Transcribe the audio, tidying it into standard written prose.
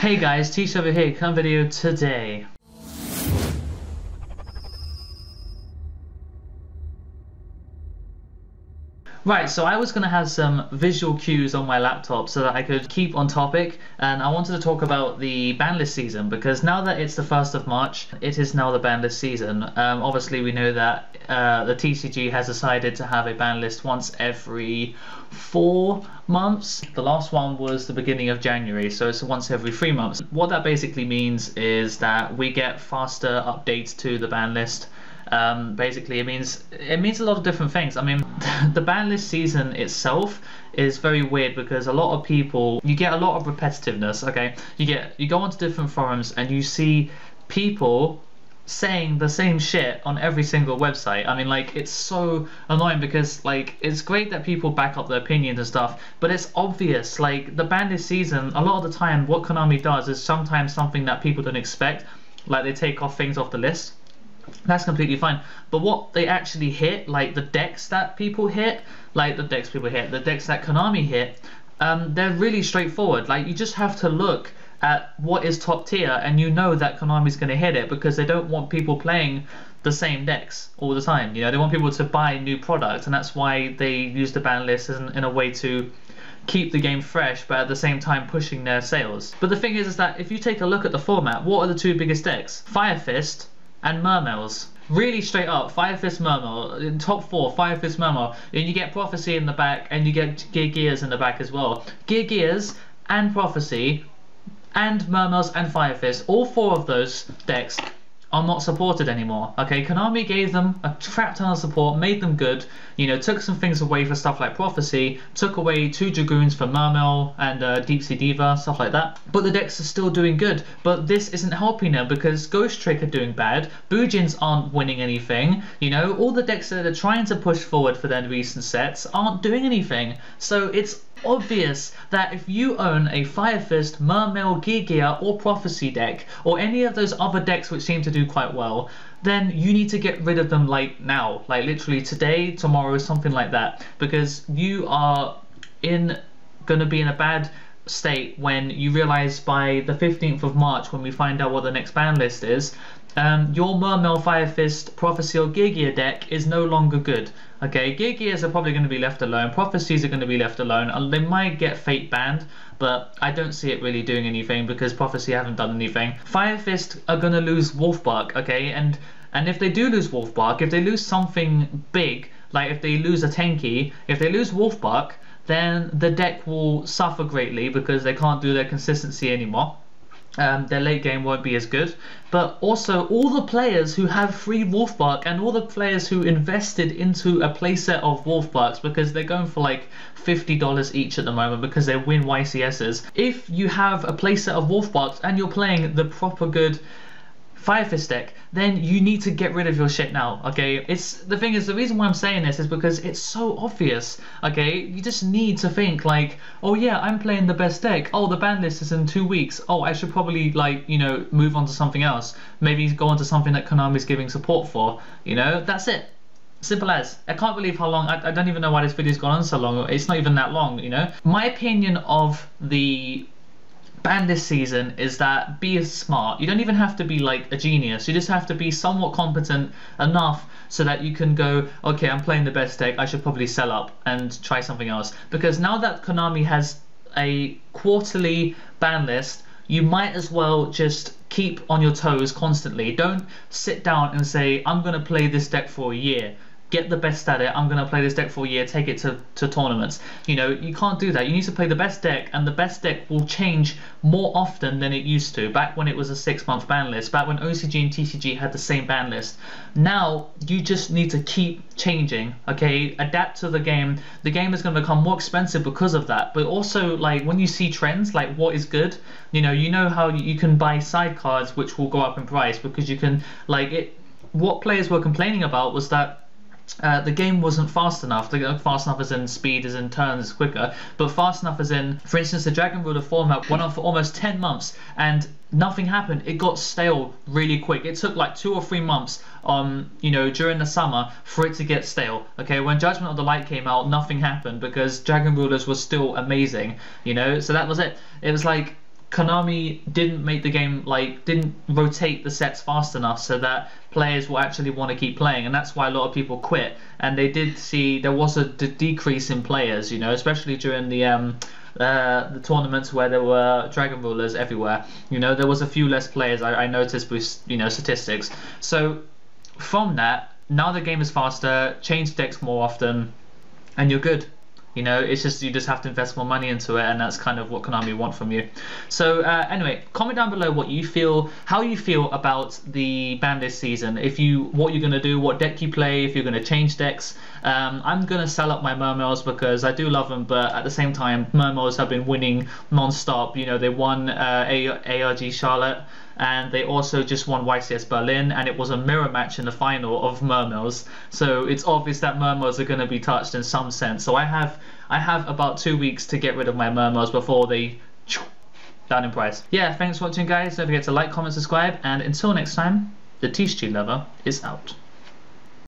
Hey guys, Tish over here, come video today. Right, so I was going to have some visual cues on my laptop so that I could keep on topic, and I wanted to talk about the Banlist season because now that it's the 1st of March, it is now the Banlist season. Obviously we know that the TCG has decided to have a Banlist once every 4 months. The last one was the beginning of January, so it's once every 3 months. What that basically means is that we get faster updates to the Banlist. Basically it means a lot of different things. I mean, the Banlist season itself is very weird because a lot of people, you get a lot of repetitiveness. Okay, you go onto different forums and you see people saying the same shit on every single website. I mean, like, it's so annoying because, like, it's great that people back up their opinions and stuff, but it's obvious. Like, the Banlist season, a lot of the time what Konami does is sometimes something that people don't expect, like they take off things off the list. That's completely fine, but what they actually hit, like the decks that people hit, the decks that Konami hit, they're really straightforward. Like, you just have to look at what is top tier and you know that Konami's going to hit it, because they don't want people playing the same decks all the time. You know, they want people to buy new products, and that's why they use the ban list in a way to keep the game fresh, but at the same time pushing their sales. But the thing is that if you take a look at the format, what are the two biggest decks? Fire Fist and Mermails. Really straight up, Fire Fist, Mermail. In top 4, Fire Fist, Mermail. And you get Prophecy in the back, and you get Gears in the back as well. Gears and Prophecy and Mermails and Fire Fist, all 4 of those decks are not supported anymore. Okay, Konami gave them a crap ton of support, made them good, you know, took some things away for stuff like Prophecy, took away 2 Dragoons for Mermail and Deep Sea Diva, stuff like that. But the decks are still doing good. But this isn't helping them because Ghost Trick are doing bad, Boojins aren't winning anything, you know, all the decks that are trying to push forward for their recent sets aren't doing anything. So it's obvious that if you own a Fire Fist, Mermail, Gear or Prophecy deck, or any of those other decks which seem to do quite well, then you need to get rid of them like now, like literally today, tomorrow, something like that, because you are gonna be in a bad state when you realize by the 15th of March, when we find out what the next ban list is, your Mermail, Fire Fist, Prophecy or Gear deck is no longer good. Okay, Gears are probably going to be left alone, Prophecies are going to be left alone, they might get Fate banned, but I don't see it really doing anything because Prophecy haven't done anything. Fire Fist are going to lose Wolfbark, okay, and if they do lose Wolfbark, if they lose something big, like if they lose a Tenki, if they lose Wolfbark, then the deck will suffer greatly because they can't do their consistency anymore. Their late game won't be as good, but also all the players who have free Wolfbark and all the players who invested into a playset of Wolfbarks, because they're going for like $50 each at the moment because they win YCSs. If you have a playset of Wolfbarks and you're playing the proper good Fire Fist deck, then you need to get rid of your shit now, okay? The thing is, the reason why I'm saying this is because it's so obvious, okay? You just need to think like, oh yeah, I'm playing the best deck. Oh, the ban list is in 2 weeks. Oh, I should probably, like, you know, move on to something else. Maybe go on to something that Konami's giving support for, you know? That's it. Simple as. I can't believe how long, I don't even know why this video's gone on so long. It's not even that long, you know? My opinion of the ban this season is that be smart. You don't even have to be like a genius, you just have to be somewhat competent enough so that you can go, okay, I'm playing the best deck, I should probably sell up and try something else. Because now that Konami has a quarterly ban list, you might as well just keep on your toes constantly. Don't sit down and say, I'm going to play this deck for a year, get the best at it, I'm going to play this deck for a year, take it to tournaments. You know, you can't do that. You need to play the best deck, and the best deck will change more often than it used to. Back when it was a 6-month ban list, back when OCG and TCG had the same ban list. Now, you just need to keep changing, okay? Adapt to the game. The game is going to become more expensive because of that, but also, like, when you see trends, like what is good, you know how you can buy side cards which will go up in price because you can, like, what players were complaining about was that the game wasn't fast enough. Fast enough as in speed, as in turns quicker, but fast enough as in, for instance, the Dragon Ruler format went on for almost 10 months and nothing happened. It got stale really quick. It took like 2 or 3 months, you know, during the summer for it to get stale. Okay, when Judgment of the Light came out, nothing happened because Dragon Rulers was still amazing, you know. So that was it. It was like, Konami didn't make the game, like, didn't rotate the sets fast enough so that players will actually want to keep playing, and that's why a lot of people quit. And they did see there was a decrease in players, you know, especially during the tournaments where there were dragon rulers everywhere. You know, there was a few less players. I noticed with, you know, statistics. So from that, now the game is faster, change decks more often, and you're good. You know, it's just, you just have to invest more money into it, and that's kind of what Konami want from you. So anyway, comment down below what you feel, how you feel about the Banlist season. What you're gonna do, what deck you play, if you're gonna change decks. I'm gonna sell up my Mermails because I do love them, but at the same time, Mermails have been winning non-stop. You know, they won ARG Charlotte, and they also just won YCS Berlin, and it was a mirror match in the final of Mermails. So it's obvious that Mermails are going to be touched in some sense. So I have about 2 weeks to get rid of my Mermails before they down in price. Yeah, thanks for watching, guys. Don't forget to like, comment, subscribe, and until next time, the Thetcglover is out.